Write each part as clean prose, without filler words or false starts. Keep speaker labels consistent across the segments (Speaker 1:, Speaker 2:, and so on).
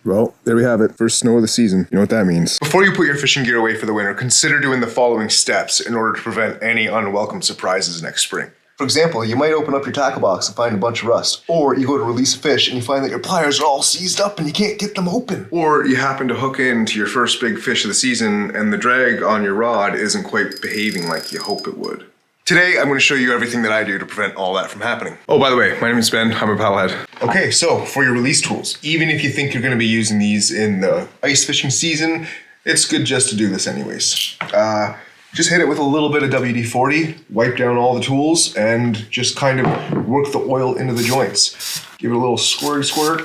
Speaker 1: Well, there we have it. First snow of the season. You know what that means. Before you put your fishing gear away for the winter, consider doing the following steps in order to prevent any unwelcome surprises next spring. For example, you might open up your tackle box and find a bunch of rust. Or you go to release a fish and you find that your pliers are all seized up and you can't get them open. Or you happen to hook into your first big fish of the season and the drag on your rod isn't quite behaving like you hope it would. Today, I'm going to show you everything that I do to prevent all that from happening. Oh, by the way, my name is Ben. I'm a paddlehead. Okay, so for your release tools, even if you think you're going to be using these in the ice fishing season, it's good just to do this anyways. Just hit it with a little bit of WD-40, wipe down all the tools, and just kind of work the oil into the joints. Give it a little squirt,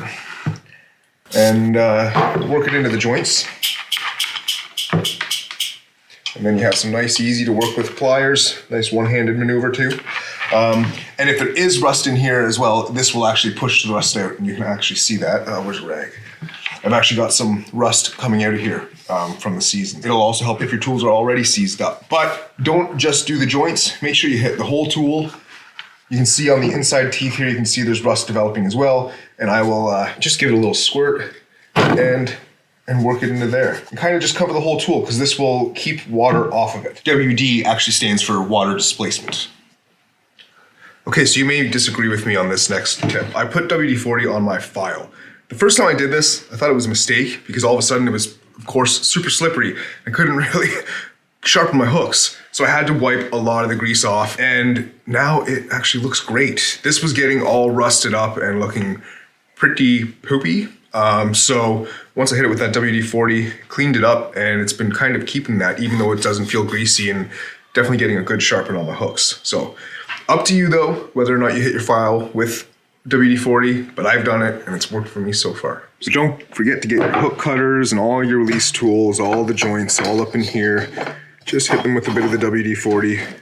Speaker 1: and work it into the joints. And then you have some nice, easy to work with pliers. Nice one-handed maneuver too. And if there is rust in here as well, this will actually push the rust out, and you can actually see that. Where's the rag? I've actually got some rust coming out of here from the season. It'll also help if your tools are already seized up. But don't just do the joints. Make sure you hit the whole tool. You can see on the inside teeth here, you can see there's rust developing as well. And I will just give it a little squirt and work it into there. And kind of just cover the whole tool because this will keep water off of it. WD actually stands for water displacement. Okay, so you may disagree with me on this next tip. I put WD-40 on my file. The first time I did this, I thought it was a mistake because all of a sudden it was, of course, super slippery. I couldn't really sharpen my hooks. So I had to wipe a lot of the grease off, and now it actually looks great. This was getting all rusted up and looking pretty poopy. So once I hit it with that WD-40, cleaned it up, and it's been kind of keeping that even though it doesn't feel greasy, and definitely getting a good sharpen on the hooks. So up to you though, whether or not you hit your file with WD-40, but I've done it and it's worked for me so far. So don't forget to get your hook cutters and all your release tools, all the joints, all up in here. Just hit them with a bit of the WD-40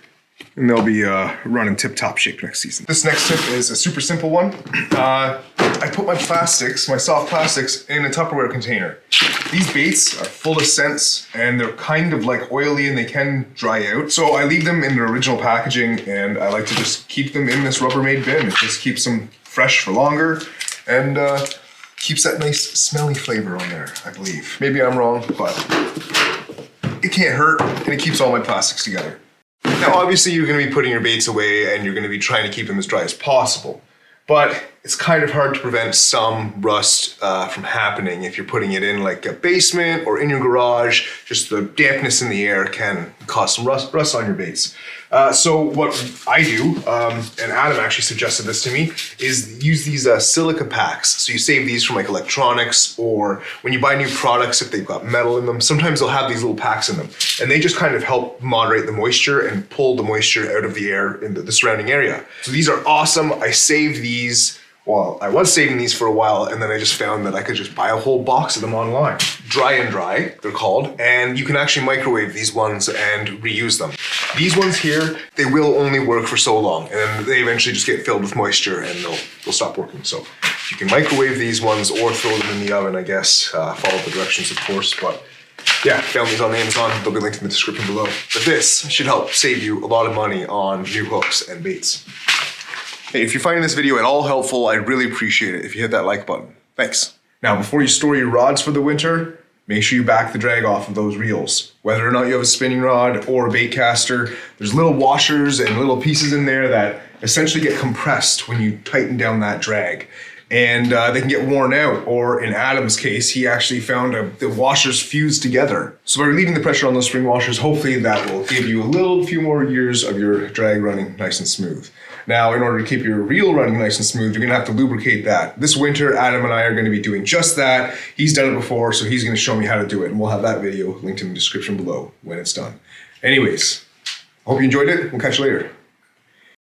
Speaker 1: and they'll be running tip-top shape next season. This next tip is a super simple one. I put my plastics, my soft plastics, in a Tupperware container. These baits are full of scents and they're kind of like oily and they can dry out. So I leave them in their original packaging and I like to just keep them in this Rubbermaid bin. It just keeps them fresh for longer and keeps that nice smelly flavor on there, I believe. Maybe I'm wrong, but it can't hurt and it keeps all my plastics together. Now obviously you're going to be putting your baits away and you're going to be trying to keep them as dry as possible. But it's kind of hard to prevent some rust from happening if you're putting it in like a basement or in your garage. Just the dampness in the air can cause some rust on your baits. So what I do, and Adam actually suggested this to me, is use these silica packs. So you save these from like electronics, or when you buy new products, if they've got metal in them, sometimes they'll have these little packs in them. And they just kind of help moderate the moisture and pull the moisture out of the air into the surrounding area. So these are awesome. I saved these. Well, I was saving these for a while, and then I just found that I could just buy a whole box of them online. Dry and Dry, they're called, and you can actually microwave these ones and reuse them. These ones here, they will only work for so long, and then they eventually just get filled with moisture and they'll stop working. So you can microwave these ones or throw them in the oven, I guess. Follow the directions, of course, but yeah, found these on Amazon. They'll be linked in the description below. But this should help save you a lot of money on new hooks and baits. Hey, if you're finding this video at all helpful, I'd really appreciate it if you hit that like button. Thanks. Now, before you store your rods for the winter, make sure you back the drag off of those reels. Whether or not you have a spinning rod or a bait caster, there's little washers and little pieces in there that essentially get compressed when you tighten down that drag. And they can get worn out, or in Adam's case, he actually found the washers fused together. So by relieving the pressure on those spring washers, hopefully that will give you a few more years of your drag running nice and smooth. Now, in order to keep your reel running nice and smooth, you're gonna have to lubricate that. This winter, Adam and I are gonna be doing just that. He's done it before, so he's gonna show me how to do it, and we'll have that video linked in the description below when it's done. Anyways, I hope you enjoyed it. We'll catch you later.